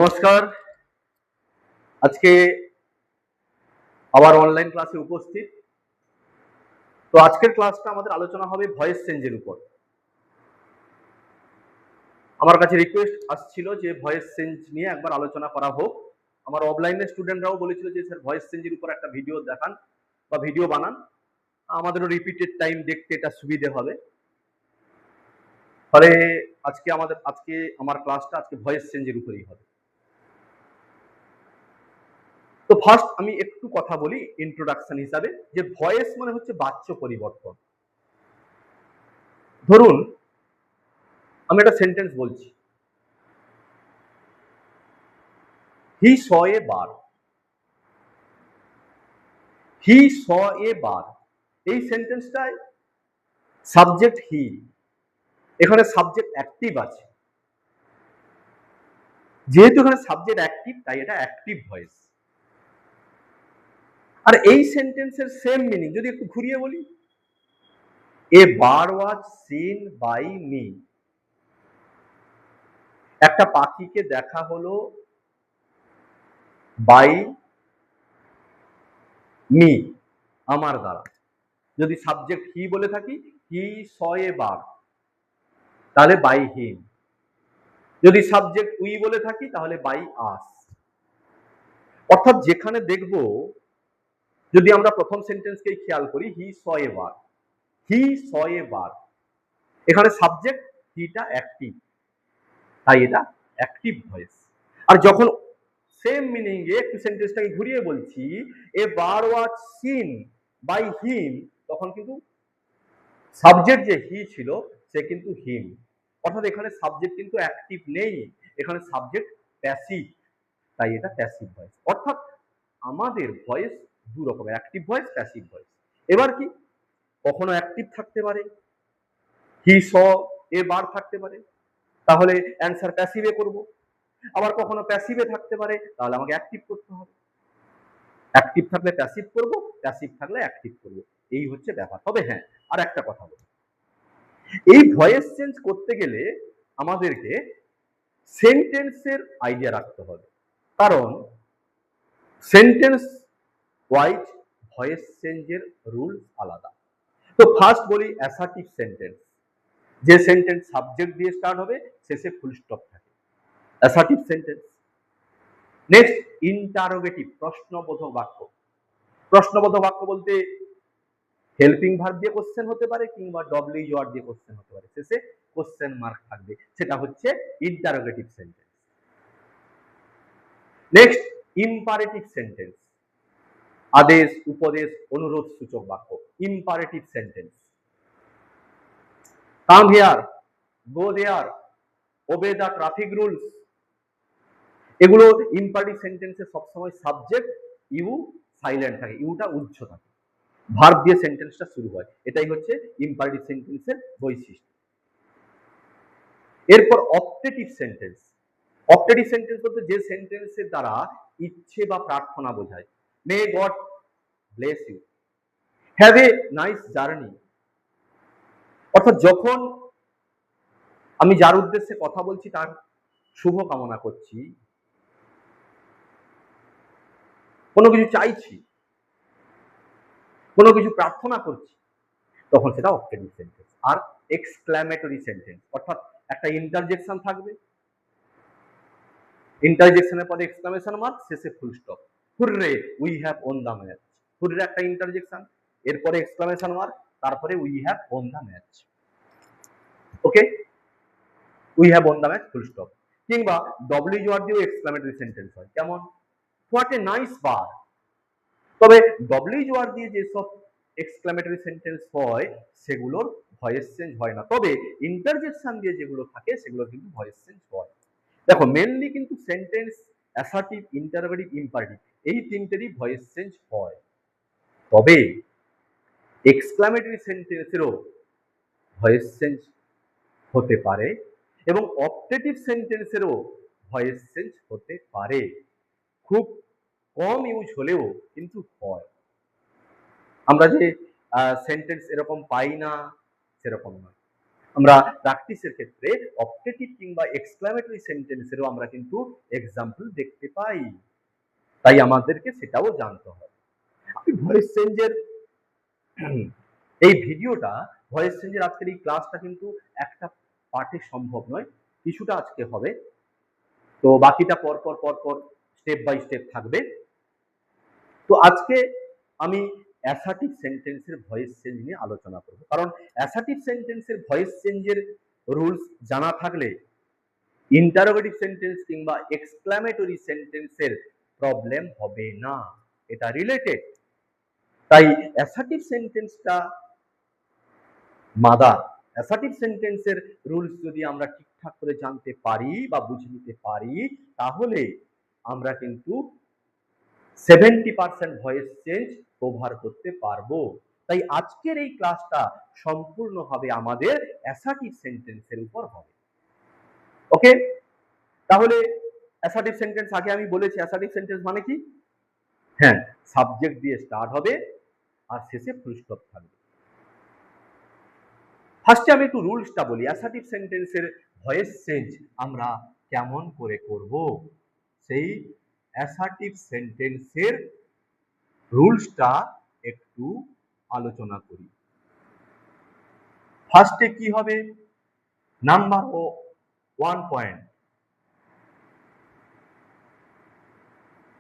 নমস্কার। আজকে আবার অনলাইন ক্লাসে উপস্থিত। তো আজকের ক্লাসটা আমাদের আলোচনা হবে ভয়েস চেঞ্জের উপর। আমার কাছে রিকোয়েস্ট আসছিল যে ভয়েস চেঞ্জ নিয়ে একবার আলোচনা করা হোক। আমার অফলাইনের স্টুডেন্টরাও বলেছিল যে স্যার ভয়েস চেঞ্জের উপর একটা ভিডিও দেখান বা ভিডিও বানান। আমাদেরও রিপিটেড টাইম দেখতে এটা সুবিধে হবে। ফলে আজকে আমার ক্লাসটা আজকে ভয়েস চেঞ্জের উপরেই হবে। তো ফার্স্ট আমি একটু কথা বলি ইন্ট্রোডাকশন হিসাবে, যে ভয়েস মানে হচ্ছে বাচ্য পরিবর্তন। ধরুন আমি একটা সেন্টেন্স বলছি, হি স এ বার। হি স এ বার, এই সেন্টেন্সটায় সাবজেক্ট হি, এখানে সাবজেক্ট অ্যাক্টিভ আছে। যেহেতু এখানে সাবজেক্ট অ্যাক্টিভ, তাই এটা অ্যাক্টিভ ভয়েস। আর এই সেন্টেন্সের সেম মিনিং যদি একটু ঘুরিয়ে বলি, এ বার ওয়াজ সিন বাই মি। একটা পাখিকে দেখা হলো বাই মি, আমার দ্বারা। যদি সাবজেক্ট হি বলে থাকি, হি স এ বার, তাহলে বাই হিম। যদি সাবজেক্ট উই বলে থাকি তাহলে বাই আস। অর্থাৎ যেখানে দেখব, যদি আমরা প্রথম সেন্টেন্সকেই খেয়াল করি, হি স এ বার, হি স এ বার, এখানে সাবজেক্ট হিটা অ্যাক্টিভ, তাই এটা অ্যাক্টিভ ভয়েস। আর যখন সেম মিনিং এ একটু সেন্টেন্সটাকে ঘুরিয়ে বলছি, এ বার ওয়াজ সিন বাই হিম, তখন কিন্তু সাবজেক্ট যে হি ছিল সে কিন্তু হিম। অর্থাৎ এখানে সাবজেক্ট কিন্তু অ্যাক্টিভ নেই, এখানে সাবজেক্ট প্যাসিভ, তাই এটা প্যাসিভ ভয়েস। অর্থাৎ আমাদের ভয়েস দু রকমের, অ্যাক্টিভ ভয়েস, প্যাসিভ ভয়েস। এবার কি, কখনো অ্যাক্টিভ থাকতে পারে, হি স এ বার থাকতে পারে, তাহলে অ্যান্সার প্যাসিভে করব। আবার কখনো প্যাসিভে থাকতে পারে, তাহলে আমাকে অ্যাক্টিভ করতে হবে। অ্যাক্টিভ থাকলে প্যাসিভ করব, প্যাসিভ থাকলে অ্যাক্টিভ করব, এই হচ্ছে ব্যাপার। তবে হ্যাঁ, আর একটা কথা বলি, এই ভয়েস চেঞ্জ করতে গেলে আমাদেরকে সেন্টেন্সের আইডিয়া রাখতে হবে। কারণ সেন্টেন্স ওয়াইজ ভয়েস চেঞ্জের রুল আলাদা। তো ফার্স্ট বলি অ্যাসার্টিভ সেন্টেন্স, যে সেন্টেন্স সাবজেক্ট দিয়ে স্টার্ট হবে, শেষে ফুল স্টপ থাকে, অ্যাসার্টিভ সেন্টেন্স। নেক্সট ইন্টারোগেটিভ, প্রশ্নবোধক বাক্য। প্রশ্নবোধক বাক্য বলতে হেল্পিং ভার্ব দিয়ে কোশ্চেন হতে পারে, কিংবা ডব্লিউ ওয়ার্ড দিয়ে কোশ্চেন হতে পারে, শেষে কোশ্চেন মার্ক থাকবে, সেটা হচ্ছে interrogative sentence. Next imperative sentence, আদেশ, উপদেশ, অনুরোধ সূচক বাক্য, imperative sentence. Come here, go there, obey the traffic rules, এগুলো ইম্পারেটিভ সেন্টেন্সে সবসময় সাবজেক্ট ইউ সাইলেন্ট থাকে, ইউটা উচ্চ থাকে, ভার্ব দিয়ে সেন্টেন্সটা শুরু হয়। এটাই হচ্ছে ইম্পারেটিভ সেন্টেন্সের বৈশিষ্ট্য। এরপর অপটেটিভ সেন্টেন্স। অপটেটিভ সেন্টেন্স বলতে যে সেন্টেন্সের দ্বারা ইচ্ছে বা প্রার্থনা বোঝায়। May God bless you, have a nice journey. অর্থাৎ যখন আমি যার উদ্দেশ্যে কথা বলছি তার শুভ কামনা করছি, কোনো কিছু চাইছি, কোনো কিছু প্রার্থনা করছি, তখন সেটা অপটেটিভ সেন্টেন্স। আর এক্সক্লামেটরি সেন্টেন্স, অর্থাৎ একটা ইন্টারজেকশন থাকবে, ইন্টারজেকশনের পরে এক্সক্লামেশন মার্ক, শেষে full stop. Hurray we have won the match, hurray একটা ইন্টারজেকশন, এরপরে এক্সক্লামেশন মার্ক, তারপরে we have won the match. Okay, we have won the match, full stop. কিংবা ডব্লিউ ওয়ার্ড দিয়েও এক্সক্লামেটরি সেন্টেন্স হয়, কেমন what a nice বার। তবে W word দিয়ে যেসব এক্সক্লামেটরি সেন্টেন্স হয় সেগুলোর ভয়েস চেঞ্জ হয় না, তবে ইন্টারজেকশন দিয়ে যেগুলো থাকে সেগুলোর কিন্তু ভয়েস চেঞ্জ হয়। দেখো মেনলি কিন্তু সেন্টেন্স অ্যাসার্টিভ, ইন্টারোগেটিভ, ইম্পারেটিভ, এই তিনটেরই ভয়েস চেঞ্জ হয়। তবে এক্সক্লামেটরি সেন্টেন্সেরও ভয়েস চেঞ্জ হতে পারে এবং অপটেটিভ সেন্টেন্সেরও ভয়েস চেঞ্জ হতে পারে, খুব কম ইউজ হলেও কিন্তু হয়। আমরা যে সেন্টেন্স এরকম পাই না সেরকম নয়। আমরা প্র্যাকটিসের ক্ষেত্রে অপটেটিভ কিংবা এক্সক্লামেটরি সেন্টেন্সেরও আমরা কিন্তু এক্সাম্পল দেখতে পাই, তাই আমাদেরকে সেটাও জানতে হবে। আমি ভয়েস চেঞ্জের এই ভিডিওটা, ভয়েস চেঞ্জের আজকের এই ক্লাসটা কিন্তু একটা পার্টে সম্ভব নয়, কিছুটা আজকে হবে, তো বাকিটা পর স্টেপ বাই স্টেপ থাকবে। তো আজকে আমি অ্যাসার্টিভ সেন্টেন্সের ভয়েস চেঞ্জ নিয়ে আলোচনা করব, কারণ অ্যাসার্টিভ সেন্টেন্সের ভয়েস চেঞ্জের রুলস জানা থাকলে ইন্টারোগেটিভ সেন্টেন্স কিংবা এক্সক্লামেটরি সেন্টেন্সের প্রবলেম হবে না, এটা রিলেটেড। তাই অ্যাসার্টিভ সেন্টেন্সটা মাদার। অ্যাসার্টিভ সেন্টেন্সের রুলস যদি আমরা ঠিকঠাক করে জানতে পারি বা বুঝে নিতে পারি, তাহলে আমরা কিন্তু 70% ভয়েস চেঞ্জ কভার করতে পারবো। তাই আজকের এই ক্লাসটা সম্পূর্ণভাবে আমাদের অ্যাসার্টিভ সেন্টেন্সের উপর হবে। ওকে, তাহলে অ্যাসার্টিভ সেন্টেন্স আগে আমি বলেছি, অ্যাসার্টিভ সেন্টেন্স মানে কি? হ্যাঁ, সাবজেক্ট দিয়ে স্টার্ট হবে আর শেষে ফুল স্টপ থাকবে। ফার্স্টে আমি একটু রুলসটা বলি, অ্যাসার্টিভ সেন্টেন্সের ভয়েস চেঞ্জ আমরা কেমন করে করব, সেই অ্যাসার্টিভ সেন্টেন্সের রুলসটা একটু আলোচনা করি। ফার্স্টে কি হবে? Number 1 point.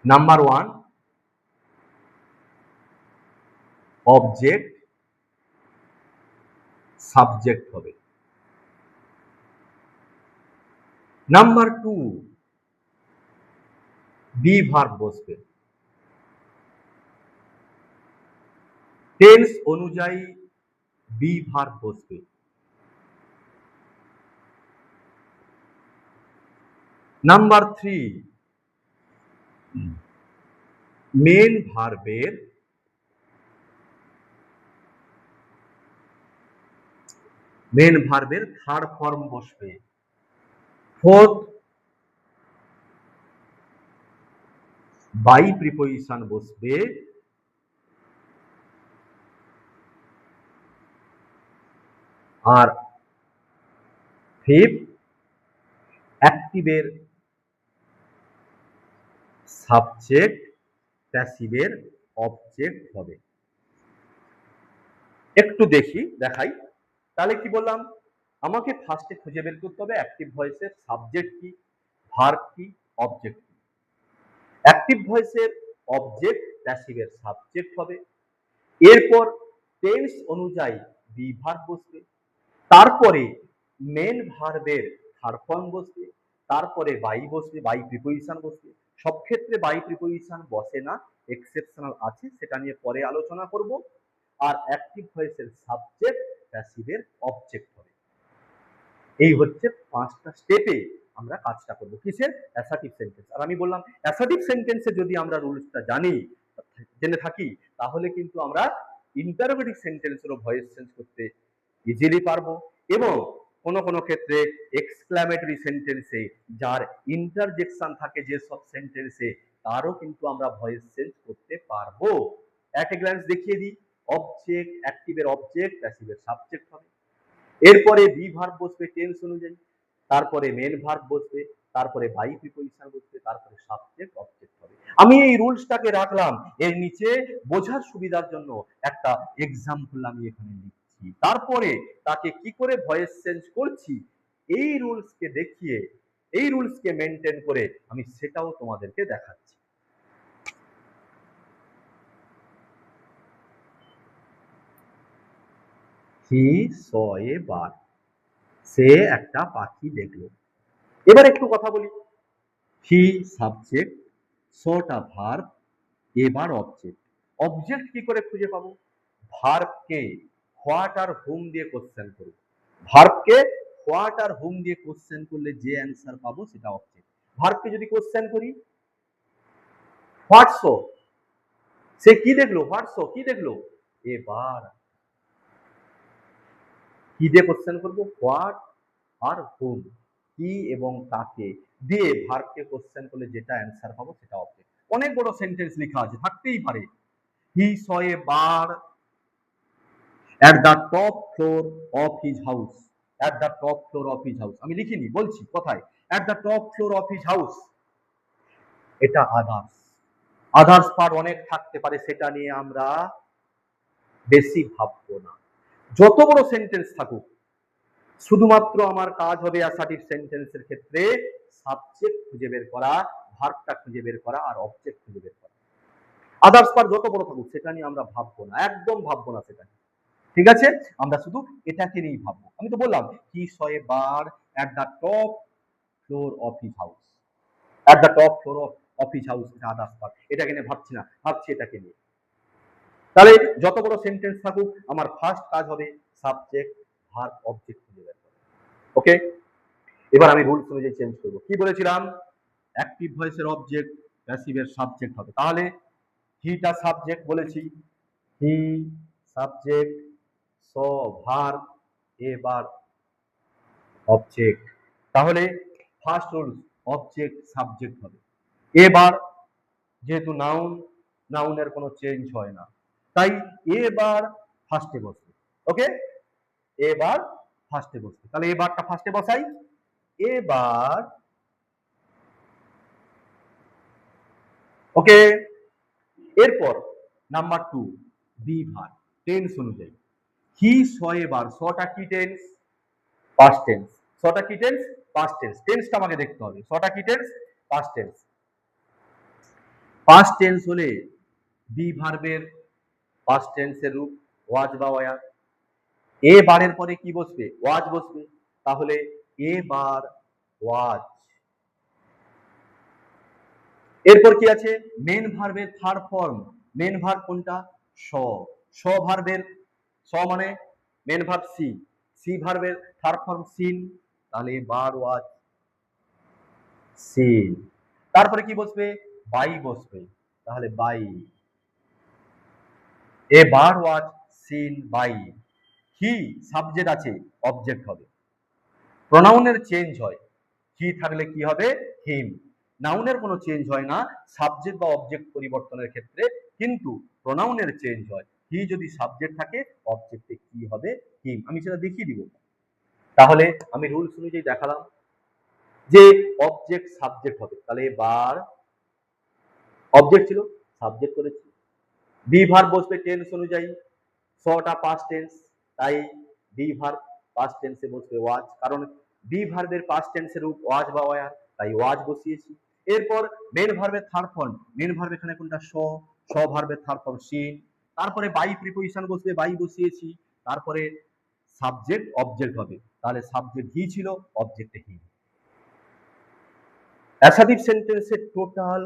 Number 1, object subject হবে। নাম্বার 2, বি ভার্ব বসবে। টেন্স অনুযায়ী বি ভার্ব বসবে। নাম্বার 3, মেন ভার্বের থার্ড ফর্ম বসবে। 4th, বাই প্রিপোজিশন বসবে। আর 5th, অ্যাক্টিভের সাবজেক্ট, প্যাসিভের অবজেক্ট হবে। একটু দেখাই, তাহলে কি বললাম? আমাকে ফার্স্টে খুঁজে বের করতে হবে অ্যাক্টিভ ভয়েসের সাবজেক্ট কি, ভার্ব কি, অবজেক্ট কি। অ্যাক্টিভ ভয়েসের অবজেক্ট প্যাসিভের সাবজেক্ট হবে। এরপর টেন্স অনুযায়ী বি ভার্ব বসবে, তারপরে মেন ভার্বের থার্ড ফর্ম বসবে, তারপরে বাই বসবে, বাই প্রিপোজিশন বসবে। সব ক্ষেত্রে বাই প্রিপোজিশন বসে না, এক্সেপশনাল আছে, সেটা নিয়ে পরে আলোচনা করব। আর অ্যাক্টিভ ভয়েসের সাবজেক্ট প্যাসিভের অবজেক্ট হবে। এই হচ্ছে 5টা স্টেপে আমরা কাজটা করব কিসের? Assertive sentence. আর আমি বললাম অ্যাসার্টিভ সেন্টেন্সে যদি আমরা রুলসটা জেনে থাকি, তাহলে কিন্তু আমরা ইন্টারোগেটিভ সেন্টেন্সেরও ভয়েস চেঞ্জ করতে ইজিলি পারবো, এবং কোন ক্ষেত্রে এক্সক্লামেটরি সেন্টেন্সে যার ইন্টারজেকশন থাকে যে সব সেন্টেন্সে, তারও কিন্তু আমরা ভয়েস চেঞ্জ করতে পারবো। এট এ গ্ল্যান্স দেখিয়ে দিই, অবজেক্ট, অ্যাক্টিভের অবজেক্ট, প্যাসিভের সাবজেক্ট হবে। এরপরে বি ভার্ব বসবে টেন্স অনুযায়ী, তারপরে মেন ভার্ব বসবে, তারপরে বাই প্রিপোজিশন বসবে, তারপরে সাবজেক্ট অবজেক্ট হবে। আমি এই রুলসটাকে রাখলাম এর নিচে বোঝার সুবিধার জন্য, একটা এক্সাম্পল আমি এখানে লিখছি, তারপরে তাকে কি করে ভয়েস চেঞ্জ করছি এই রুলসকে দেখিয়ে, এই রুলসকে মেনটেন করে আমি সেটাও তোমাদেরকে দেখাচ্ছি। হি স এ বার্ড, সে একটা পাখি দেখলো। এবার একটু কথা বলি, হি সাবজেক্ট, সটা ভার্ব, এবার অবজেক্ট। অবজেক্ট কি করে খুঁজে পাবো? ভার্বকে হোয়াট আর হুম দিয়ে কোশ্চেন করব। ভার্বকে হোয়াট আর হুম দিয়ে কোশ্চেন করলে যে অ্যান্সার পাবো সেটা অবজেক্ট। ভার্বকে যদি কোশ্চেন করি হোয়াটসো, সে কি দেখলো? হোয়াটসো কি দেখলো? এবার কি দিয়ে কোশ্চেন করবো? হোয়াট আর হুম, কি এবং কাকে দিয়ে ভার্বকে কোশ্চেন করলে যেটা অ্যান্সার পাবো সেটা অবজেক্ট। অনেক বড় সেন্টেন্স লেখা আছে, থাকতেই পারে। He saw a bird at the top floor of his house, at the top floor of his house, আমি লিখিনি, বলছি কথায়, at the top floor of his house, এটা আদার্স। আদার্স পার্ট অনেক থাকতে পারে, সেটা নিয়ে আমরা বেশি ভাববো না। যত বড় সেন্টেন্স থাকুক, শুধুমাত্র আমার কাজ হবে অ্যাসার্টিভ সেন্টেন্সের ক্ষেত্রে সাবজেক্ট খুঁজে বের করা, ভার্বটা খুঁজে বের করা, আর অবজেক্ট খুঁজে বের করা। আদার্স পার্ট যত বড় থাকুক সেটা নিয়ে আমরা ভাববো না, একদম ভাববো না সেটা নিয়ে। ঠিক আছে, আমরা শুধু এটাকে নিয়েই ভাববো। আমি তো বললাম he saw a bird at the top floor of his house, at the top floor of his house, এটা আদার্স পার্ট, এটাকে নিয়ে ভাবছি না, ভাবছি এটাকে নিয়ে। তাহলে যত বড় সেন্টেন্স থাকুক, আমার ফার্স্ট কাজ হবে সাবজেক্ট ভার্ব অবজেক্ট খুঁজে বের করা। ওকে, এবার আমি রুলস অনুযায়ী চেঞ্জ করবো। কি বলেছিলাম? অ্যাক্টিভ ভয়েসের অবজেক্ট, প্যাসিভের সাবজেক্ট হবে। তাহলে হিটা সাবজেক্ট বলেছি, হি সাবজেক্ট, স ভার্ব, এবার অবজেক্ট। তাহলে ফার্স্ট রুল অবজেক্ট সাবজেক্ট হবে। এবার যেহেতু নাউন, নাউনের কোনো চেঞ্জ হয় না, তাই এবার ফার্স্টে বসবে। ওকে, এবার ফার্স্টে বসবে। তাহলে এবারটা ফার্স্টে বসাই। এবার ওকে, এরপর নাম্বার 2 বি ভার্ব টেন্স অনুযায়ী। হি স এবার, সটা কি টেন্স? Past tense. সটা কি টেন্স? Past tense. টেন্সটা আমাকে দেখতে হবে। সটা কি tense? Past tense. Past tense হলে বি ভার্বের পাস্ট টেন্সের রূপ ওয়াজ বা ওয়ার। এ বারের পরে কি বসবে? ওয়াজ বসবে। তাহলে এবার ওয়াজ। এরপর কি আছে? মেন ভার্বের থার্ড ফর্ম। মেন ভার্ব কোনটা? স। স ভার্বের, স মানে মেন ভার্ব সি, সি ভার্বের থার্ড ফর্ম সিন। তাহলে এবার ওয়াজ সিন। তারপরে কি বসবে? বাই বসবে। তাহলে বাই, এবার was seen by. He subject আছে, অবজেক্ট হবে। প্রোনাউনের চেঞ্জ হয়, হি থাকলে কি হবে? হিম। নাউনের কোনো চেঞ্জ হয় না সাবজেক্ট বা অবজেক্ট পরিবর্তনের ক্ষেত্রে, কিন্তু প্রোনাউনের চেঞ্জ হয়। হি যদি সাবজেক্ট থাকে, অবজেক্টে কি হবে? হিম। আমি সেটা দেখিয়ে দিব। তাহলে আমি রুলস অনুযায়ী দেখালাম যে অবজেক্ট সাবজেক্ট হবে। তাহলে এবার অবজেক্ট ছিল, সাবজেক্ট করেছি। বি ভার্ব বসবে টেন্স অনুযায়ী, সটা পাস্ট টেন্স, তাই বি ভার্ব পাস্ট টেন্সে বসবে ওয়াজ, কারণ বি ভার্বের পাস্ট টেন্সের রূপ ওয়াজ বা ওয়ার, তাই ওয়াজ বসিয়েছি। এরপর মেন ভার্বের থার্ড ফর্ম, মেন ভার্ব এখানে কোনটা? স। স ভার্বের থার্ড ফর্ম সিন। তারপরে বাই প্রিপোজিশন বসবে, বাই বসিয়েছি। তারপরে সাবজেক্ট অবজেক্ট হবে। তাহলে সাবজেক্ট হি ছিল, অবজেক্টে হি। অ্যাসার্টিভ সেন্টেন্সের টোটাল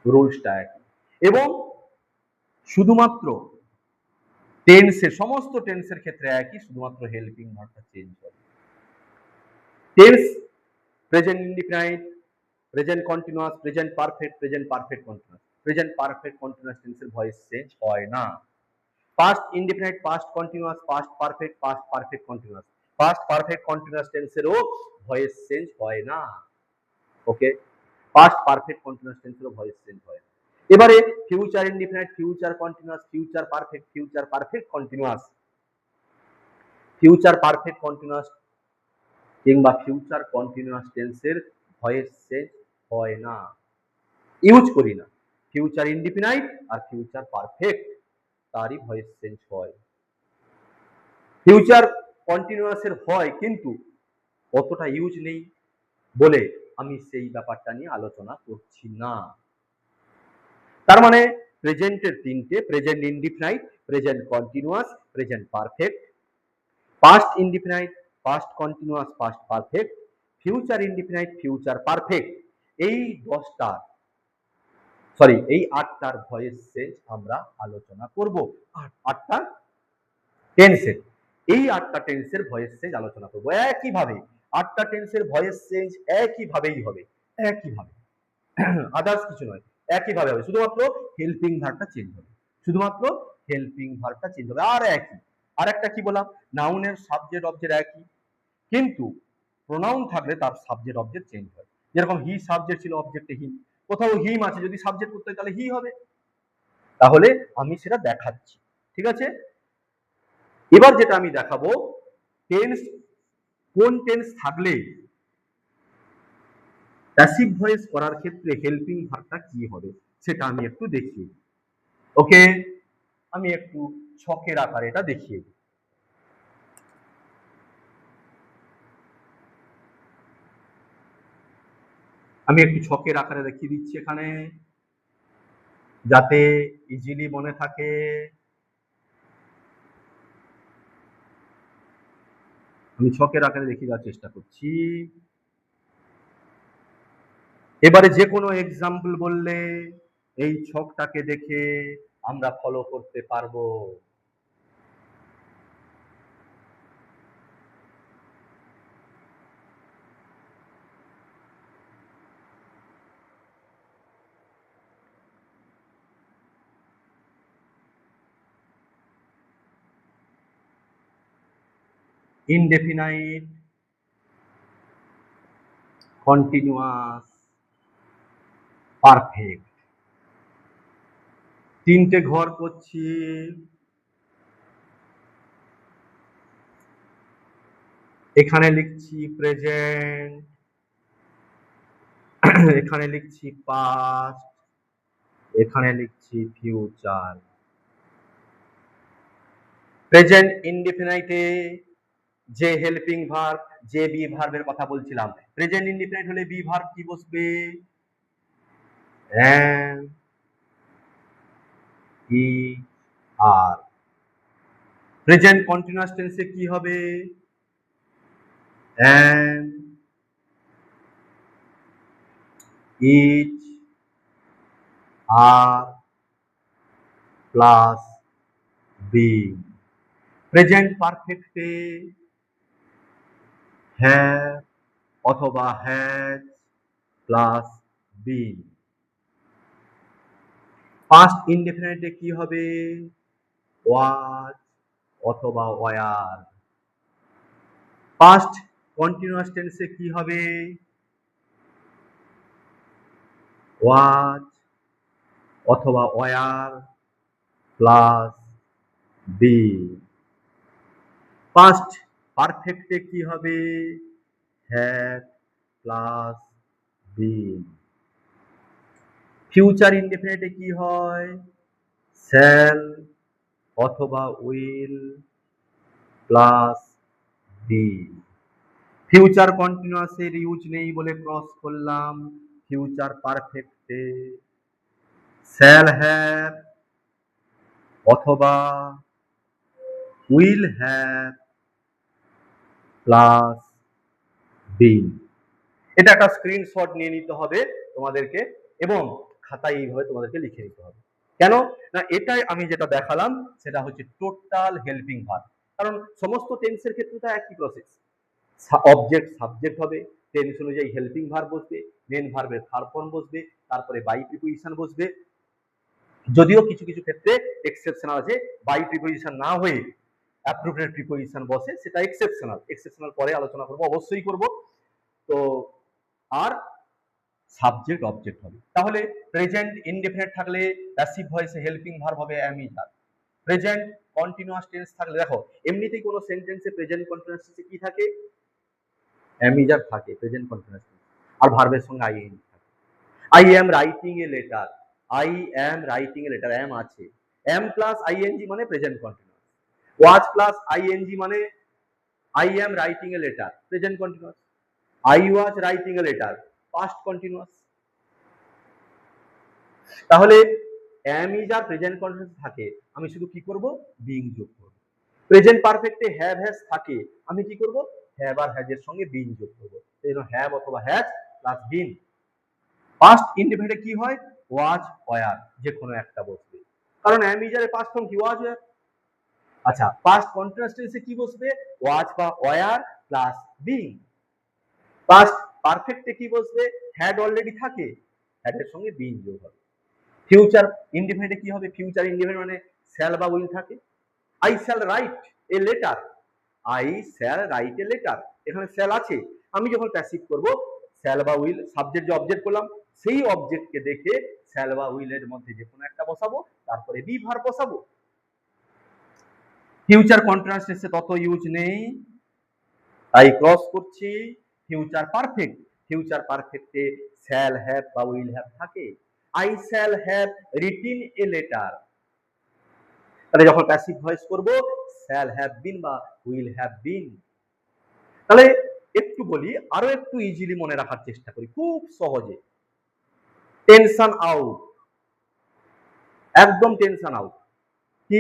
রুলসটা একই, এবং শুধুমাত্র টেন্সের, সমস্ত টেন্সের ক্ষেত্রে একই, শুধুমাত্র হেল্পিং ভার্বটা চেঞ্জ হবে। Tense present indefinite, present continuous, present perfect, present perfect continuous. Present perfect continuous টেন্সের ভয়েস চেঞ্জ হয় না। Past indefinite, past continuous, past perfect, past perfect continuous. Past perfect continuous টেন্সেরও ভয়েস চেঞ্জ হয় না। Okay, past perfect continuous টেন্সেরও voice change হয় না। এবারে future indefinite, future continuous, future perfect, future perfect continuous. Future perfect continuous কিংবা future continuous টেন্সের voice change হয় না, ইউজ করি না। ফিউচার ইনডিফিনাইট আর ফিউচার পারফেক্ট, তারই ভয়েস চেঞ্জ হয়। ফিউচার কন্টিনিউয়াসের হয়, কিন্তু অতটা ইউজ নেই বলে আমি সেই ব্যাপারটা নিয়ে আলোচনা করছি না। তার মানে প্রেজেন্টের তিনটে: present indefinite, present continuous, present perfect. Past indefinite, past continuous, past perfect. Future indefinite, future perfect. এই 10টার, সরি এই 8টার ভয়েস চেঞ্জ আমরা আলোচনা করব। 8টা টেন্সের, এই 8টা টেন্সের ভয়েস চেঞ্জ আলোচনা করব একইভাবে। 8টা টেন্সের ভয়েস চেঞ্জ একইভাবেই হবে, একইভাবে, আদার্স কিছু নয়, একইভাবে হবে। শুধুমাত্র হেল্পিং ভার্বটা চেঞ্জ হবে, শুধুমাত্র হেল্পিং ভার্বটা চেঞ্জ হবে। আর একই, আর একটা কি বললাম, নাউনের সাবজেক্ট অবজেক্ট একই, কিন্তু প্রোনাউন থাকলে তার সাবজেক্ট অবজেক্ট চেঞ্জ হয়। যেরকম হি সাবজেক্ট ছিল, অবজেক্টে হিম। কোথাও হিম আছে, যদি সাবজেক্ট করতে হয় তাহলে হি হবে। তাহলে আমি সেটা দেখাচ্ছি, ঠিক আছে? এবার যেটা আমি দেখাবো টেন্স কোন টেন্স থাকলে প্যাসিভ ভয়েস করার ক্ষেত্রে হেল্পিং ভার্বটা কি হবে সেটা আমি একটু দেখি। ওকে, আমি একটু ছকের আকারে এটা দেখিয়ে দিই। আমি একটু ছকের আকারে দেখিয়ে দিচ্ছি এখানে, যাতে ইজিলি মনে থাকে। আমি ছকের আকারে দেখিয়ে দেওয়ার চেষ্টা করছি। এবারে যে কোনো এক্সাম্পল বললে এই ছকটাকে দেখে আমরা ফলো করতে পারবো। ইনডেফিনাইট, কন্টিনিউয়াস, পারফেক্ট, তিনটে ঘর করছি। এখানে লিখছি প্রেজেন্ট, এখানে লিখছি পাস্ট, এখানে লিখছি ফিউচার। প্রেজেন্ট ইনডিফিনাইটে যে হেল্পিং ভার্ব, যে বি ভার্বের কথা বলছিলাম, প্রেজেন্ট ইনডিফিনাইট হলে বি ভার্ব কি বসবে? am, is, are। Present continuous টেন্সে কি হবে? am, is, are plus being। Present পারফেক্টে have অথবা has প্লাস been। পাস্ট ইনডেফিনিটে কি হবে? was অথবা were। পাস্ট কন্টিনিউয়াস টেন্সে কি হবে? was অথবা were প্লাস been। পাস্ট পারফেক্টে কি হবে? had plus been। ফিউচার ইনডেফিনিটে কি হয়? shall অথবা will প্লাস be। ফিউচার কন্টিনিউয়াসের ইউজ নেই বলে ক্রস করলাম। ফিউচার পারফেক্টে shall have অথবা will have প্লাস been। এটা একটা স্ক্রিনশট নিয়ে নিতে হবে তোমাদেরকে এবং খাতায় এইভাবে তোমাদেরকে লিখে নিতে হবে। কেন না, এটাই আমি যেটা দেখালাম সেটা হচ্ছে টোটাল হেল্পিং ভার্ব। কারণ সমস্ত টেন্সের ক্ষেত্রে তো একই প্রসেস, অবজেক্ট সাবজেক্ট হবে, টেন্স অনুযায়ী হেল্পিং ভার্ব বসবে, মেন ভার্বের ভার্ব ফর্ম বসবে, তারপরে বাই প্রিপোজিশন বসবে। যদিও কিছু কিছু ক্ষেত্রে এক্সেপশনাল আছে, বাই প্রিপোজিশন না হয়ে অ্যাপ্রোপ্রিয়েট প্রিপোজিশন বসে, সেটা এক্সেপশনাল পরে আলোচনা করব, অবশ্যই করব। তো আর সাবজেক্ট অবজেক্ট হবে। তাহলে প্রেজেন্ট ইনডেফিনিট থাকলে প্যাসিভ ভয়েসে হেল্পিং ভার্ব হবে am is are। Present continuous tense থাকলে দেখো এমনিতেই কোনো সেন্টেন্সে প্রেজেন্ট কন্টিনিউয়াস টেন্সে কি থাকে? am is are থাকে প্রেজেন্ট কন্টিনিউয়াস টেন্স, আর ভার্বের সঙ্গে ing থাকে। I am writing a letter, I am writing a letter, am আছে, am প্লাস ing মানে present continuous, was plus ing মানে I am writing a letter present continuous, I was writing a letter past continuous। তাহলে am is are present continuous থাকে, আমি শুধু কি করব? being যোগ করব। প্রেজেন্ট পারফেক্টে have has থাকে, আমি কি করব? have আর has এর সঙ্গে being যোগ করব। এই জন্য have অথবা has প্লাস been। পাস্ট ইনডিফিনিটে কি হয়? was were যে কোনো একটা বসবে, কারণ am is are এর পাস্ট ফর্ম কি? was were। আচ্ছা, পাস্ট কন্টিনিউয়াস টেন্সে কি বসবে? was বা were প্লাস being। পাস্ট পারফেক্টে কি বসবে? হ্যাড অলরেডি থাকে, হ্যাড এর সঙ্গে বিং যোগ হবে। ফিউচার ইনডিফিনিটে কি হবে? ফিউচার ইনডিফিনিট মানে শ্যাল বা উইল থাকে। I shall write a letter, I shall write a letter, এখানে শ্যাল আছে, আমি যখন প্যাসিভ করব শ্যাল বা উইল, সাবজেক্ট যে অবজেক্ট করলাম সেই অবজেক্টকে দেখে শ্যাল বা উইলের মধ্যে যে কোনো একটা বসাবো, তারপরে বি ভার্ব বসাবো। ফিউচার কন্টিনিউয়াস টেন্সে তত ইউজ নেই, তাই ক্রস করছি ফিউচার পারফেক্ট। ফিউচার পারফেক্টে শ্যাল হ্যাভ বা উইল হ্যাভ থাকে। I shall have written a letter. তাহলে যখন প্যাসিভ ভয়েস করব শ্যাল হ্যাভ বিন বা উইল হ্যাভ বিন। তাহলে একটু বলি, আরো একটু ইজিলি মনে রাখার চেষ্টা করি, খুব সহজে। টেনশন আউট, একদম টেনশন আউট। কি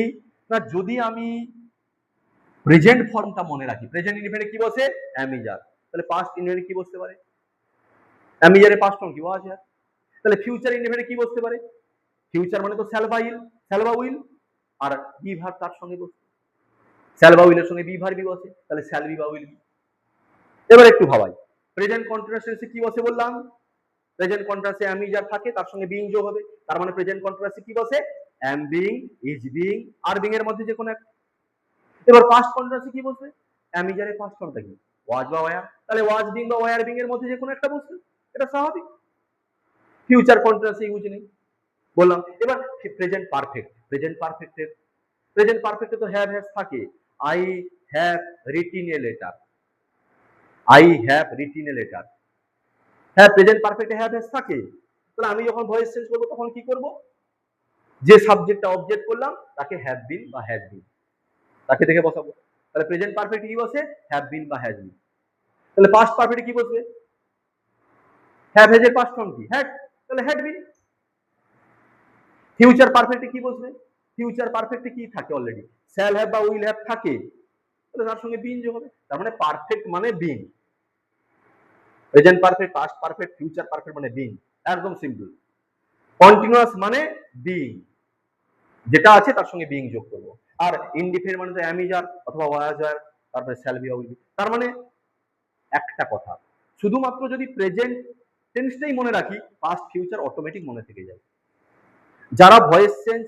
না, যদি আমি প্রেজেন্ট ফর্মটা মনে রাখি, প্রেজেন্ট ইনডিফিনিটে কি বসে? অ্যামিজার। তাহলে পাস্ট ইনডিফিনিটে কি বসতে পারে? অ্যামিজারের পাস্ট ফর্ম কি? Was have. তাহলে ফিউচার ইনডিফিনিটে কি বসতে পারে? ফিউচার মানে তো শ্যাল বা উইল, শ্যাল বা উইল, আর বি ভার্ব তার সঙ্গে বসে। শ্যাল বা উইলের সঙ্গে বি ভার্বই বসে, তাহলে শ্যাল বি বা উইল বি। এবার একটু ভাবাই, প্রেজেন্ট কন্টিনিউয়াস টেন্সে কি বসে বললাম? প্রেজেন্ট কন্টিনিউয়াসে অ্যামিজার থাকে, তার সঙ্গে বিইং যোগ হবে, তার মানে প্রেজেন্ট কন্টিনিউয়াসে কি বসে? Am being, is being, are being এর মধ্যে যে কোনো একটা। এবার পাস্ট কন্টিনিউয়াসে কি বসবে? অ্যামিজারের পাস্ট ফর্মটা কি? ওয়াজ বা ওয়্যার। তাহলে ওয়াজ বিইং বা ওয়্যার বিইং এর মধ্যে যে কোনো একটা বসবে, এটা স্বাভাবিক। ফিউচার কন্টিনিউয়াসে ইউজ নেই বললাম। এবার প্রেজেন্ট পারফেক্ট, প্রেজেন্ট পারফেক্টে তো হ্যাভ হ্যাজ থাকে। I have written a letter, I have written a letter. হ্যাঁ, প্রেজেন্ট পারফেক্টে হ্যাভ হ্যাজ থাকে। তাহলে আমি যখন ভয়েস চেঞ্জ করবো তখন কি করব? যে সাবজেক্টটা অবজেক্ট করলাম তাকে হ্যাভ বিন বা হ্যাজ বিন, তাকে দেখে বসাবো। তাহলে প্রেজেন্ট পারফেক্ট কি বসে? হ্যাভ বিন বা হ্যাজ বিন। তাহলে পাস্ট পারফেক্টে কি বসবে? হ্যাভ হ্যাজ এর পাস্ট ফর্ম কি? হ্যাড, তাহলে হ্যাড বিন। ফিউচার পারফেক্টে কি বসবে? ফিউচার পারফেক্টে কি থাকে? অলরেডি শ্যাল হ্যাভ বা উইল হ্যাভ থাকে, তাহলে তার সঙ্গে বিন যোগ হবে। তার মানে পারফেক্ট মানে been. Present perfect, past perfect, future perfect মানে বিন, একদম সিম্পল। কন্টিনিউয়াস মানে বিইং, যেটা আছে তার সঙ্গে বিইং যোগ করব। আর ইনডিফিনিট মানে তো অ্যামিজার অথবা ওয়াজার, তারপরে শ্যাল বি বা উইল বি। তার মানে একটা কথা, শুধুমাত্র যদি প্রেজেন্ট টেন্সটাই মনে রাখি, পাস্ট ফিউচার অটোমেটিক মনে থেকে যায়। যারা ভয়েস চেঞ্জ,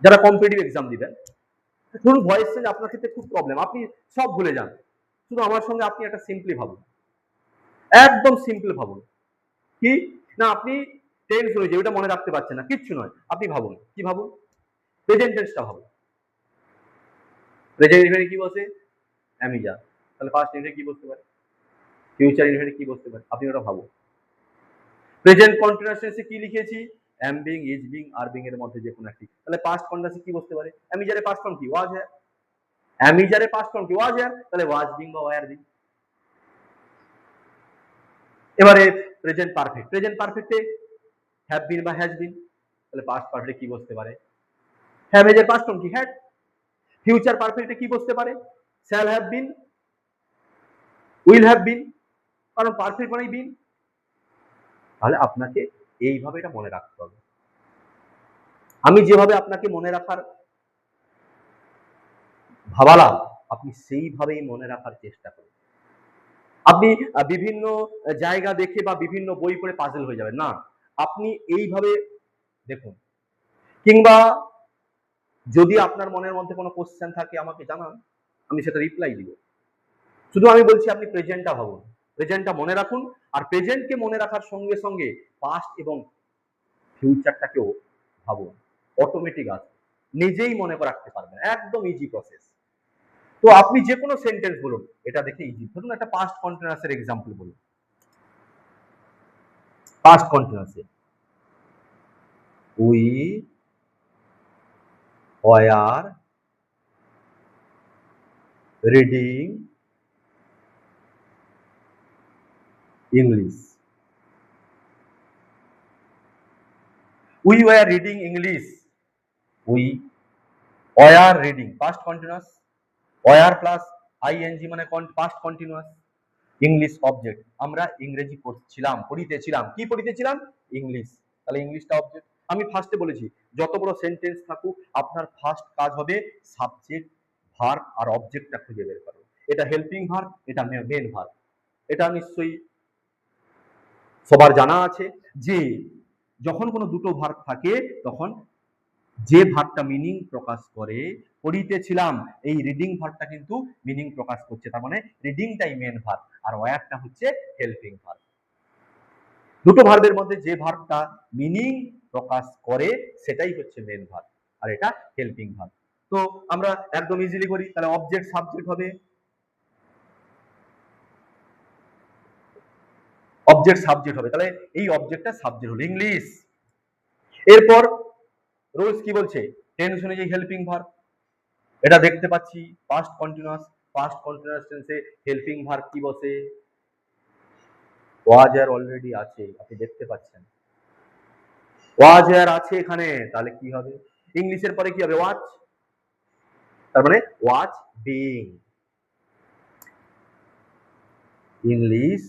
যারা কম্পিটিটিভ এক্সাম দিবেন, ধরুন ভয়েস চেঞ্জ আপনার ক্ষেত্রে খুব প্রবলেম, আপনি সব ভুলে যান, শুধু আমার সঙ্গে আপনি একটা সিম্পলি ভাবুন, একদম সিম্পল ভাবুন। কি না, আপনি টেন্স হয়েছে ওইটা মনে রাখতে পারছেন না, কিচ্ছু নয়, আপনি ভাবুন। কি ভাবুন? প্রেজেন্ট টেন্সটা ভাবুন। প্রেজেন্ট ইনডিফিনিট কি বসে? অ্যামিজার। তাহলে পাস্ট ইনডিফিনিট কি বসতে পারে? ফিউচার ইনডিফিনিট কি বসতে পারে? আপনি ওটা ভাবুন। প্রেজেন্ট কন্টিনিউয়াস টেন্সে কি লিখেছি? অ্যাম being, is being, are being এর মধ্যে যে কোনো একটি। তাহলে পাস্ট কন্টিনিউয়াসে কি বসতে পারে? অ্যামিজারের পাস্ট ফর্ম কি? Was have. অ্যামিজারের পাস্ট ফর্ম কি? ওয়াজ হ্যাভ, তাহলে ওয়াজ বিং বা ওয়্যার বিং। এবারে প্রেজেন্ট পারফেক্ট, প্রেজেন্ট পারফেক্টে হ্যাভ বিন বা হ্যাজ বিন, তাহলে পাস্ট পারফেক্টে কি বসতে পারে? হ্যাভ এর পাস্ট ফর্ম কি? হ্যাড। ফিউচার পারফেক্টে কি বসতে পারে? Shall have bin, will have বিন, কারণ পারফেক্ট মানেই বিন। তাহলে আপনাকে এইভাবে এটা মনে রাখতে হবে। আমি যেভাবে আপনাকে মনে রাখার ভাবালাম, আপনি সেইভাবেই মনে রাখার চেষ্টা করুন। আপনি বিভিন্ন জায়গা দেখে বা বিভিন্ন বই পড়ে পাজল হয়ে যাবেন না, আপনি এইভাবে দেখুন। কিংবা যদি আপনার মনের মধ্যে কোনো কোশ্চেন থাকে আমাকে জানান, আমি সেটা রিপ্লাই দিব। শুধু আমি বলছি আপনি প্রেজেন্টটা ভাবুন, প্রেজেন্টটা মনে রাখুন, আর প্রেজেন্টকে মনে রাখার সঙ্গে সঙ্গে পাস্ট এবং ফিউচারটাকেও ভাবুন, অটোমেটিক আসবে, নিজেই মনে রাখতে পারবেন, একদম ইজি প্রসেস। তো আপনি যে কোনো সেন্টেন্স বলুন, এটা দেখে ইজি। ধরুন একটা পাস্ট কন্টিনিউয়াসের এক্সাম্পল বলুন। পাস্ট কন্টিনিউয়াসে we were reading English. We were reading English. We were reading, past continuous, were plus ING মানে পাস্ট কন্টিনিউয়াস, ইংলিশ অবজেক্ট, আমরা ইংরেজি পড়ছিলাম, পড়িতেছিলাম। কি পড়িতেছিলাম? ইংলিশ। তাহলে ইংলিশটা অবজেক্ট। আমি ফার্স্টে বলেছি যত বড় সেন্টেন্স থাকুক আপনার ফার্স্ট কাজ হবে সাবজেক্ট, ভার্ব আর অবজেক্টটা খুঁজে বের করো। এটা হেল্পিং ভার্ব, এটা মেন ভার্ব। এটা নিশ্চয়ই সবার জানা আছে যে যখন কোনো দুটো ভার্ব থাকে তখন যে ভার্বটা মিনিং প্রকাশ করে, পড়িতেছিলাম, এই রিডিং ভার্বটা কিন্তু মিনিং প্রকাশ করছে, তার মানে রিডিংটাই মেন ভার্ব আর ওয়্যারটা হচ্ছে হেল্পিং ভার্ব। দুটো ভার্বের মধ্যে যে ভার্বটা মিনিং প্রকাশ করে সেটাই হচ্ছে মেন ভার্ব আর এটা হেল্পিং ভার্ব। তো আমরা একদম ইজিলি করি, তাহলে অবজেক্ট সাবজেক্ট হবে অবজেক্ট সাবজেক্ট হবে, তাহলে এই অবজেক্টটা সাবজেক্ট হলো ইংলিশ। এরপর রুলস কি বলছে, টেন্স অনুযায়ী হেল্পিং ভার্ব, এটা দেখতে পাচ্ছি পাস্ট কন্টিনিউয়াস টেন্সে হেল্পিং ভার্ব কি বসে, ওয়াজ আর অলরেডি আছে, আপনি দেখতে পাচ্ছেন ওয়াজ আর আছে এখানে, তাহলে কি হবে, ইংলিশের পরে কি হবে, ওয়াচ, তার মানে watch being, English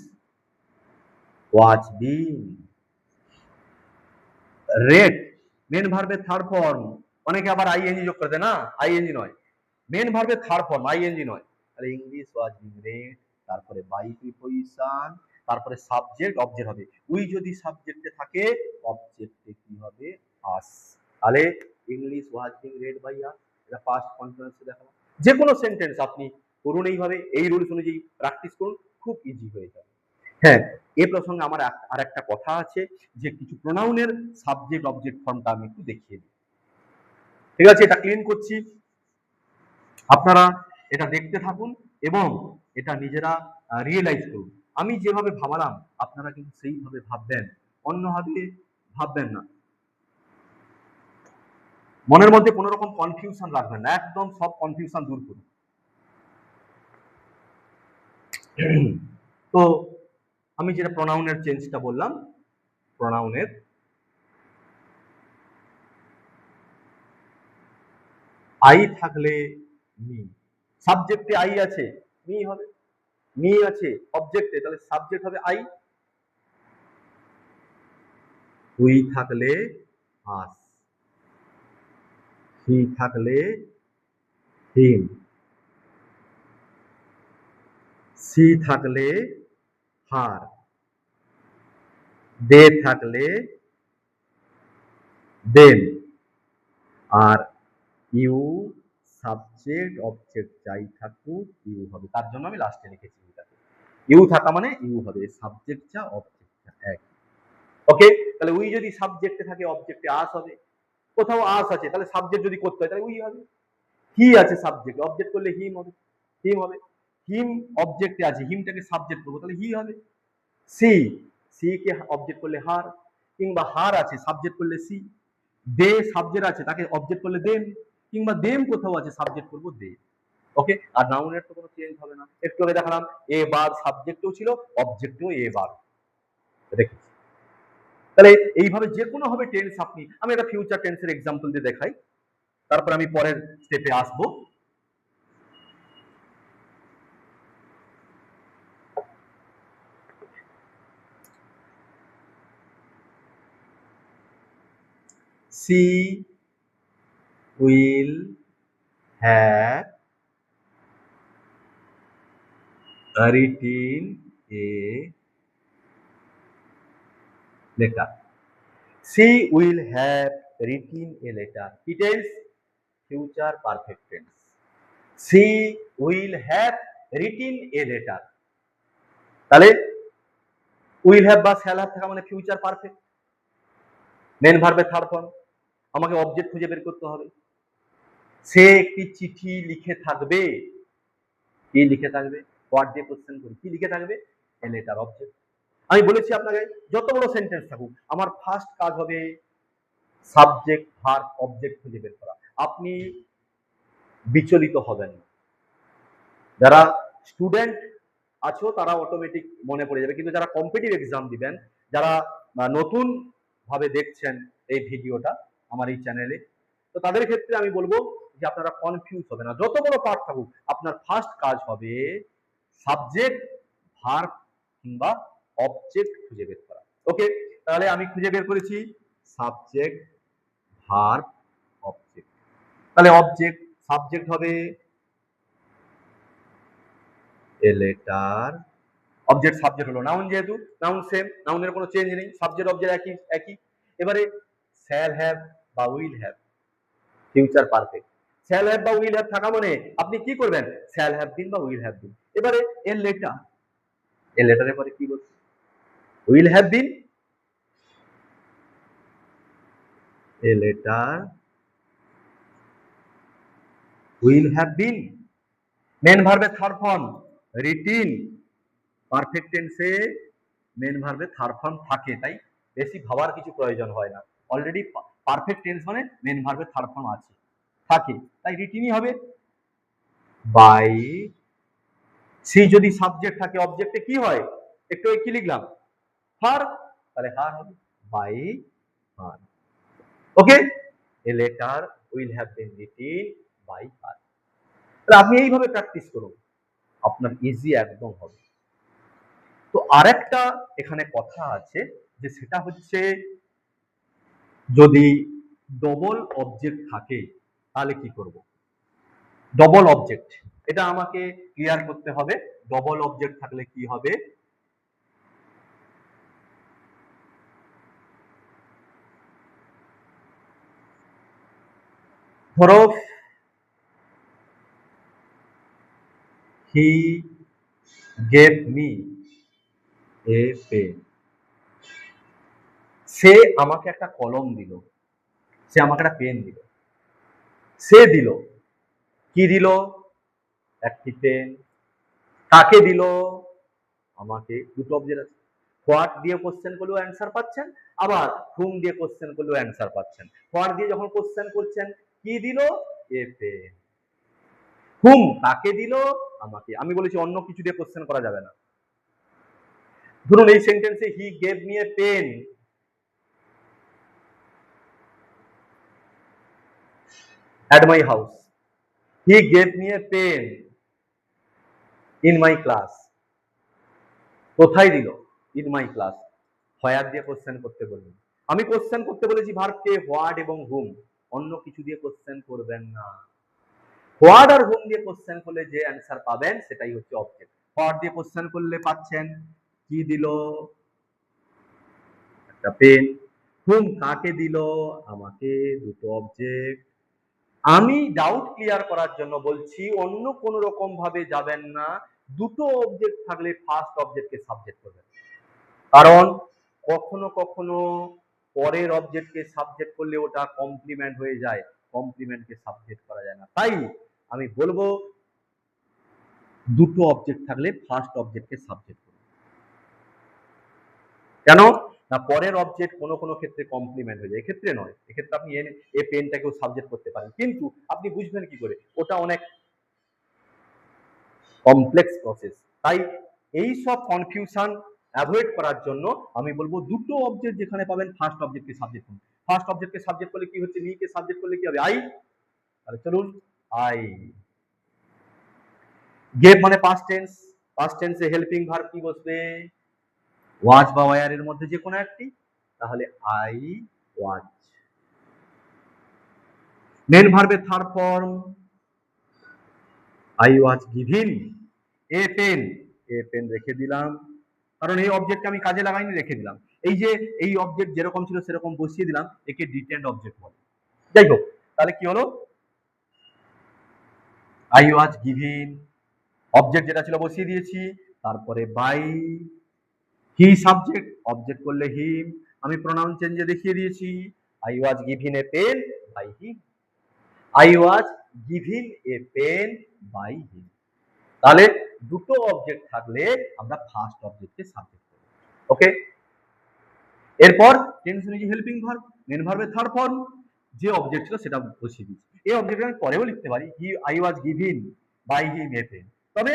watch being. Read main ভার্বের থার্ড ফর্ম, অনেকে আবার আইএনজি যোগ করে দেয়, না আইএনজি নয়, মেন ভার্বের থার্ড ফর্ম, আইএনজি নয়, তাহলে ইংলিশ ওয়াজ বিং রেড, তারপরে বাই প্রিপোজিশন, তারপরে সাবজেক্ট অবজেক্ট হবে, উই যদি সাবজেক্টে থাকে অবজেক্টে কি হবে, আস, তাহলে English was being read by us, এটা পাস্ট কন্টিনিউয়াসে দেখালাম। যে কোনো সেন্টেন্স আপনি করুন এইভাবে, এই রুলস অনুযায়ী প্র্যাকটিস করুন, খুব ইজি হয়ে যাবে। হ্যাঁ, এ প্রসঙ্গে আমার আর একটা কথা আছে, যে কিছু প্রোনাউনের সাবজেক্ট অবজেক্ট ফর্মটা আমি একটু দেখিয়ে দিই। ঠিক আছে, এটা ক্লিন করছি, আপনারা এটা দেখতে থাকুন এবং এটা নিজেরা রিয়েলাইজ করুন। আমি যেভাবে ভাবলাম আপনারা কিন্তু সেইভাবে ভাববেন, অন্যভাবে ভাববেন না। মনের মধ্যে কোনো রকম কনফিউশন রাখবেন না, একদম সব কনফিউশন দূর করুন। তো আমি যেটা প্রোনাউনের চেঞ্জটা বললাম, প্রোনাউনের আই থাকলে মি, সাবজেক্টে আই আছে মি হবে, মি আছে অবজেক্টে, তাহলে সাবজেক্ট হবে আই, উই থাকলে আস, হি থাকলে হিম, সি থাকলে হার, দে থাকলে দেন, আর ইউ সাবজেক্ট অবজেক্ট যাই থাকুক ইউ হবে, তার জন্য আমি লাস্টে লিখেছি এটাকে, ইউ থাকা মানে ইউ হবে, সাবজেক্ট যা অবজেক্ট যা এক। ওকে, তাহলে উই যদি সাবজেক্টে থাকে অবজেক্টে আস হবে, কোথাও আস আছে তাহলে সাবজেক্ট যদি করতে হয় তাহলে উই হবে, হি আছে সাবজেক্ট, অবজেক্ট করলে হিম হবে, হিম হবে, হিম অবজেক্টে আছে, হিমটাকে সাবজেক্ট করবো তাহলে হি হবে, সি, সি কে অবজেক্ট করলে হার, কিংবা হার আছে সাবজেক্ট করলে সি, দে সাবজেক্ট আছে তাকে অবজেক্ট করলে দেম, কিংবা দেম কোথাও আছে সাবজেক্ট করবো দে। ওকে, আর নাউনের তো কোনো চেঞ্জ হবে না, একটু আগে দেখালাম এ বার সাবজেক্টও ছিল অবজেক্টও এ বার রেখেছি। তাহলে এইভাবে যে কোনো হবে টেন্স, আমি একটা ফিউচার টেন্সের এক্সাম্পল দিয়ে দেখাই, তারপর আমি পরের স্টেপে আসবো। She will have written a letter. She will have written a letter. It is future perfect tense. She will have written a letter. তাহলে উইল হ্যাভ বা শ্যাল হ্যাভ থাকা মানে ফিউচার পারফেক্ট, মেন ভার্বের থার্ড ফর্ম, আমাকে object খুঁজে বের করতে হবে। সে একটি চিঠি লিখে থাকবে, কি লিখে থাকবে, হোয়াট দিয়ে কোশ্চেন করি, কি লিখে থাকবে, এ লেটার অবজেক্ট। আমি বলেছি আপনাকে যত বড় সেন্টেন্স থাকুক আমার ফার্স্ট কাজ হবে সাবজেক্ট ভার্ব অবজেক্ট খুঁজে বের করা, আপনি বিচলিত হবেন না। যারা স্টুডেন্ট আছো তারা অটোমেটিক মনে পড়ে যাবে, কিন্তু যারা কম্পিটিটিভ এক্সাম দিবেন, যারা নতুন ভাবে দেখছেন এই ভিডিওটা আমার এই চ্যানেলে, তো তাদের ক্ষেত্রে আমি বলবো যে আপনারা কনফিউজ হবে না, যত বড় পার্ট থাকুক আপনার ফার্স্ট কাজ হবে সাবজেক্ট ভার্ব কিংবা অবজেক্ট খুঁজে বের করা। ওকে, তাহলে আমি খুঁজে বের করেছি সাবজেক্ট ভার্ব অবজেক্ট, তাহলে অবজেক্ট সাবজেক্ট হবে এ লেটার, অবজেক্ট সাবজেক্ট হলো নাউন, যেহেতু নাউন সেম, নাউনের কোনো চেঞ্জ নেই, সাবজেক্ট অবজেক্ট একই একই। এবারে শ্যাল হ্যাভ বা will have future perfect, shall have বা উইল হ্যাভ থাকা মানে আপনি কি করবেন, শ্যাল হ্যাভ বিন বা উইল হ্যাভ বিন। এবারে এর লেটার, এর লেটারের পরে কি বলছে, will have been, a letter will have been, main ভার্বের থার্ড ফর্ম রিটিন, পারফেক্ট টেন্সে মেন ভার্বে থার্ড ফর্ম থাকে, তাই বেশি ভাবার কিছু প্রয়োজন হয় না। অলরেডি পারফেক্ট টেন্স মানে মেন ভার্বে থার্ড ফর্ম আছে, থাকে, তাই রিটিনই হবে। বাই সি যদি সাবজেক্ট থাকে অবজেক্টে কি হয়, একটু কি লিখলাম, হার, তাহলে হার হবে by her. Okay, a letter will have been written by her. তাহলে আপনি এইভাবে প্র্যাকটিস করুন, আপনার ইজি একদম হবে। তো আরেকটা এখানে কথা আছে, যে সেটা হচ্ছে যদি ডবল অবজেক্ট থাকে তাহলে কি করব। ডবল অবজেক্ট, এটা আমাকে ক্লিয়ার করতে হবে। ডবল অবজেক্ট থাকলে কি হবে, ধরো he gave me a pen, সে আমাকে একটা কলম দিল, সে আমাকে একটা পেন দিল, সে দিল, কি দিল, একটি পেন। কাকে দিল, আমাকে। দুটো অবজেক্ট আছে, হোয়াট দিয়ে কোশ্চেন করলেও অ্যান্সার পাচ্ছেন, আবার হুম দিয়ে কোশ্চেন করলেও অ্যান্সার পাচ্ছেন। হোয়াট দিয়ে যখন কোশ্চেন করছেন, কি দিল, এ পেন। হুম কাকে দিল, আমাকে। আমি বলেছি অন্য কিছু দিয়ে কোশ্চেন করা যাবে না। ধরুন এই সেন্টেন্সে he gave me a pen, at my house, he gave me a pen in my class। কোথায় দিল, ইন মাই ক্লাস। হোয়ার দিয়ে কোশ্চেন করতে বলবেন, আমি কোশ্চেন করতে বলেছি ভার্বকে হোয়াট এবং হুম, অন্য কিছু দিয়ে কোশ্চেন করবেন না। হোয়াট আর হুম দিয়ে কোশ্চেন করলে যে অ্যান্সার পাবেন সেটাই হচ্ছে অবজেক্ট। হোয়াট দিয়ে কোশ্চেন করলে পাচ্ছেন কি দিল, একটা পেন। হুম কাকে দিল, আমাকে, দুটো অবজেক্ট। আমি ডাউট ক্লিয়ার করার জন্য বলছি অন্য কোন রকম ভাবে যাবেন না, দুটো অবজেক্ট থাকলে ফার্স্ট অবজেক্টকে সাবজেক্ট করবেন। কারণ কখনো কখনো পরের অবজেক্টকে সাবজেক্ট করলে ওটা কমপ্লিমেন্ট হয়ে যায়, কমপ্লিমেন্টকে সাবজেক্ট করা যায় না। তাই আমি বলবো দুটো অবজেক্ট থাকলে ফার্স্ট অবজেক্টকে সাবজেক্ট করুন। কেন না, পরের অবজেক্ট কোনো কোনো ক্ষেত্রে কমপ্লিমেন্ট হয়ে যায়, এক্ষেত্রে নয়। এক্ষেত্রে আপনি এ পেনটাকেও সাবজেক্ট করতে পারেন, কিন্তু আপনি বুঝবেন কি করে, ওটা অনেক কমপ্লেক্স প্রসেস। তাই এই সব কনফিউশন অ্যাভয়েড করার জন্য আমি বলবো দুটো অবজেক্ট যেখানে পাবেন ফার্স্ট অবজেক্টকে সাবজেক্ট করুন। ফার্স্ট অবজেক্টকে সাবজেক্ট করলে কি হচ্ছে, মি কে সাবজেক্ট করলে কি হবে, আই। তাহলে চলুন, আই। গেভ মানে পাস্ট টেন্স, পাস্ট টেন্সে হেল্পিং ভার্ব কি বসবে, ওয়াজ বা ওয়ার এর মধ্যে যে কোনো একটি, তাহলে আই ওয়াজ। মেন ভার্বের third form, I was given a pen, a pen রেখে দিলাম, কারণ এই অবজেক্ট আমি কাজে লাগাইনি, রেখে দিলাম। এই যে এই অবজেক্ট যেরকম ছিল সেরকম বসিয়ে দিলাম, একে ডিটেন্ড অবজেক্ট বলে। যাই হোক, তাহলে কি হলো, আই ওয়াজ গিভিন, অবজেক্ট যেটা ছিল বসিয়ে দিয়েছি, তারপরে বাই, হি সাবজেক্ট, অবজেক্ট করলে হিম, আমি প্রোনাউন চেঞ্জে দেখিয়ে দিয়েছি, I was given a pen by him, I was given a pen by him. তাহলে দুটো অবজেক্ট থাকলে আমরা ফার্স্ট অবজেক্টকে সাবজেক্ট করব। ওকে, এরপর টেন্স অনুযায়ী হেল্পিং ভার্ব, মেন ভার্বের থার্ড ফর্ম, যে অবজেক্ট ছিল সেটা বসিয়ে দিচ্ছি। এই অবজেক্ট আমি পরেও লিখতে পারি, he I was given by him a pen, তবে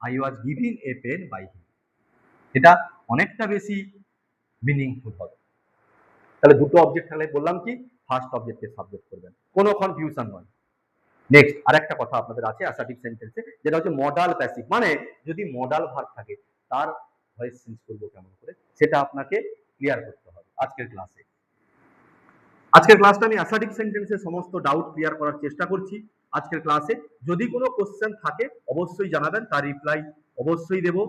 I was given a pen by him, এটা অনেকটা বেশি মিনিংফুল হবে। তাহলে দুটো অবজেক্ট থাকলে বললাম কি ফার্স্ট অবজেক্টকে সাবজেক্ট করবেন, কোনো কনফিউশন নয়। নেক্সট আরেকটা কথা আপনাদের আছে অ্যাসার্টিভ সেন্টেন্সে, যেটা হচ্ছে মডাল প্যাসিভ, মানে যদি মডাল ভার্ব থাকে তার ভয়েস চেঞ্জ করবো কেমন করে, সেটা আপনাকে ক্লিয়ার করতে হবে আজকের ক্লাসে। আজকের ক্লাসটা আমি অ্যাসার্টিভ সেন্টেন্সের সমস্ত ডাউট ক্লিয়ার করার চেষ্টা করছি আজকের ক্লাসে। যদি কোনো কোশ্চেন থাকে অবশ্যই জানাবেন, তার রিপ্লাই অবশ্যই দেব।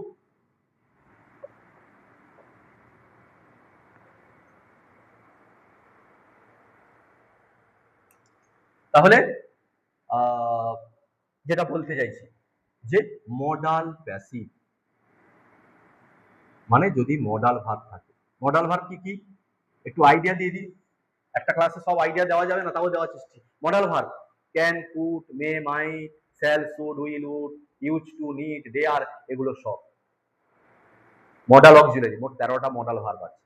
তাহলে যেটা বলতে চাইছি যে মডাল প্যাসিভ মানে যদি মডাল ভার্ব থাকে, মডাল ভার্ব কি কি একটু আইডিয়া দিয়ে দিই, একটা ক্লাসে সব আইডিয়া দেওয়া যাবে না, তাও দেওয়ার চেষ্টা। Modal verb can, could, may, might, shall, should, will, would, use to, need, dare, এগুলো সব। মডাল অক্সিলারি, মোট 13টা মডাল ভার্ব আছে।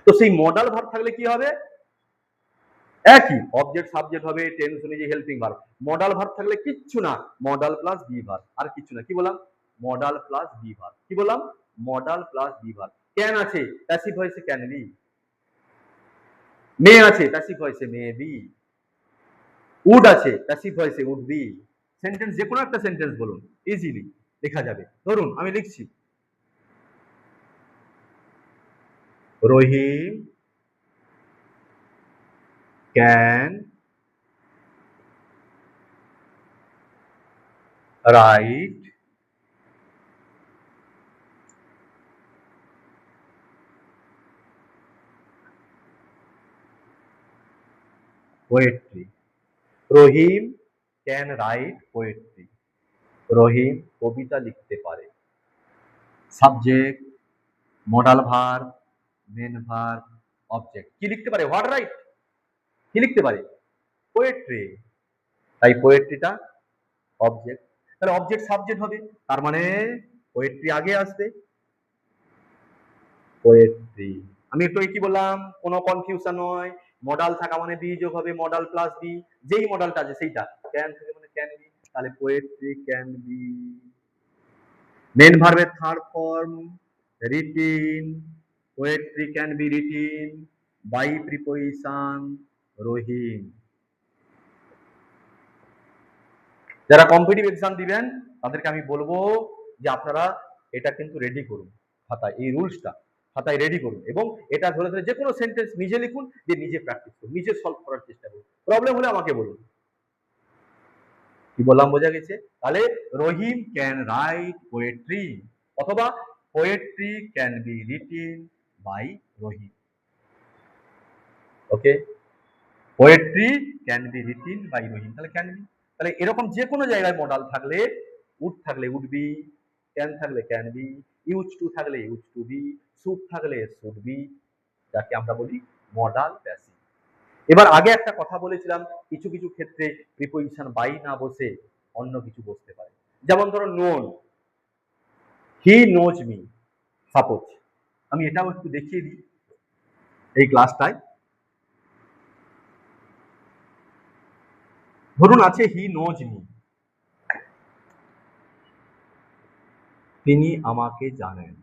তো সেই মডাল ভার্ব থাকলে কি হবে? একই অবজেক্ট সাবজেক্ট হবে, টেন্স অনুযায়ী হেল্পিং ভার্ব। মডাল ভার্ব থাকলে কিচ্ছু না, মডাল প্লাস বি ভার্ব, আর কিচ্ছু না। কি বললাম? Modal plus B verb. কি বললাম? Modal plus be verb. Can আছে, প্যাসিভ ভয়েসে ক্যান বি। মে আছে, প্যাসিভ ভয়েসে মে বি। উড আছে, প্যাসিভ ভয়েসে উড বি। সেন্টেন্স যে কোনো একটা সেন্টেন্স বলুন, ইজিলি লেখা যাবে। ধরুন আমি লিখছি, Rahim can write poetry. Rahim can write poetry. Rahim কবিতা লিখতে পারে। Subject, modal verb, main verb, object. কি লিখতে পারে? What write. কি লিখতে পারে? পোয়েট্রি। তাই পোয়েট্রিটা অবজেক্ট। তাহলে অবজেক্ট সাবজেক্ট হবে, তার মানে পোয়েট্রি আগে আসবে। পোয়েট্রি। আমি একটু কি বললাম, কোনো কনফিউশন নয়। মডাল থাকা মানে বি যোগ হবে, মডাল প্লাস বি। যেই মডালটা আছে সেইটা। ক্যান থেকে মানে ক্যান বি, তাহলে পোয়েট্রি ক্যান বি। মেন ভার্বের third form written. Poetry can be written by preposition Rahim. যারা কম্পিটিটিভ এক্সাম দিবেন তাদেরকে আমি বলবো যে আপনারা এটা কিন্তু রেডি করুন খাতায়, এই রুলসটা খাতায় রেডি করুন, এবং এটা ধরে ধরে যে কোনো সেন্টেন্স নিজে লিখুন, যে নিজে প্র্যাকটিস করুন, নিজে সলভ করার চেষ্টা করুন। প্রবলেম হলে আমাকে বলুন। কি বললাম বোঝা গেছে? তাহলে রহিম ক্যান রাইট পোয়েট্রি, অথবা poetry can be written by Rahim. Okay, poetry can be written by Rahim, তাহলে ক্যান বি। তাহলে এরকম যে কোনো জায়গায় মডাল থাকলে, উড থাকলে উড বি, ক্যান থাকলে ক্যান বি, ইউজ টু থাকলে ইউজ টু বি, শুড থাকলে শুড বি, যাকে আমরা বলি মডাল প্যাসিভ। এবার আগে একটা কথা বলেছিলাম, কিছু কিছু ক্ষেত্রে প্রিপোজিশন বাই না বসে অন্য কিছু বসতে পারে। যেমন ধরো known, he knows me. Suppose আমি এটাও একটু দেখিয়ে দিই এই ক্লাসটায়। ধরুন আছে হি নোজ মি, তিনি আমাকে জানেন।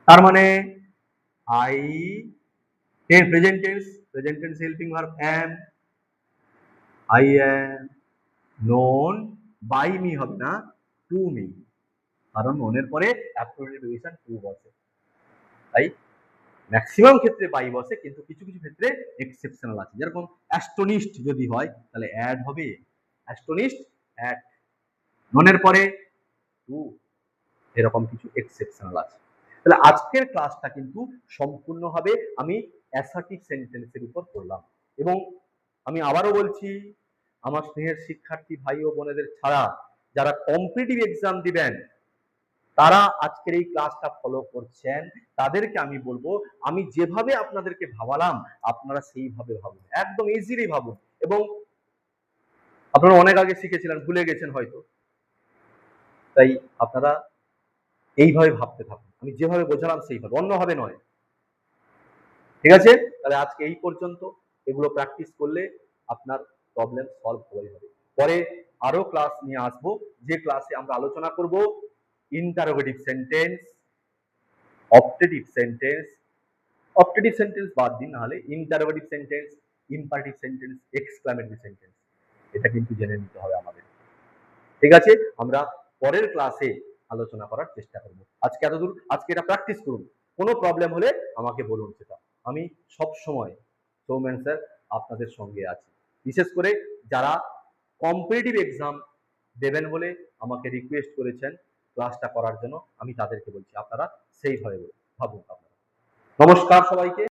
তার মানে I, present tense helping verb am, I am known by me হবে না, টু মি, কারণ নোনের পরে অ্যাবসলিউট প্রিপোজিশন টু বসে। তাই ম্যাক্সিমাম ক্ষেত্রে বাই বসে, কিন্তু কিছু কিছু ক্ষেত্রে এক্সেপশনাল আছে। যেরকম অ্যাস্টোনিশড যদি হয় তাহলে অ্যাড হবে, অ্যাস্টোনিশড অ্যাড, নোনের পরে টু, এরকম কিছু এক্সেপশনাল আছে। তাহলে আজকের ক্লাসটা কিন্তু সম্পূর্ণভাবে আমি অ্যাসার্টিভ সেন্টেন্সের উপর করলাম। এবং আমি আবারও বলছি, আমার স্নেহের শিক্ষার্থী ভাই ও বোনেদের ছাড়া যারা কম্পিটিটিভ এক্সাম দিবেন, তারা আজকের এই ক্লাসটা ফলো করছেন, তাদেরকে আমি বলবো আমি যেভাবে আপনাদেরকে ভাবালাম আপনারা সেইভাবে ভাবুন, একদম ইজিলি ভাবুন। এবং আপনারা অনেক আগে শিখেছিলেন, ভুলে গেছেন হয়তো, তাই আপনারা এইভাবে ভাবতে থাকুন, আমি যেভাবে বোঝালাম সেইভাবে, অন্যভাবে নয়। ঠিক আছে? তাহলে আজকে এই পর্যন্ত। এগুলো প্র্যাকটিস করলে আপনার প্রবলেম সলভ হয়ে যাবে। পরে আরো ক্লাস নিয়ে আসবো, যে ক্লাসে আমরা আলোচনা করব interrogative sentence, optative sentence, optative sentence বাদ দিন, নাহলে interrogative sentence, imperative sentence, exclamatory sentence, এটা কিন্তু জেনে নিতে হবে আমাদের। ঠিক আছে? আমরা পরের ক্লাসে আলোচনা করার চেষ্টা করব। আজকে এতদূর, আজকে এটা প্র্যাকটিস করুন। কোনো প্রবলেম হলে আমাকে বলুন, সেটা আমি সব সময় সৌমেন স্যার আপনাদের সঙ্গে আছি। বিশেষ করে যারা কম্পিটিটিভ এক্সাম দেবেন বলে আমাকে রিকোয়েস্ট করেছেন ক্লাসটা করার জন্য, আমি তাদেরকে বলছি আপনারা সেইভাবে ভাবুন আপনারা। নমস্কার সবাইকে।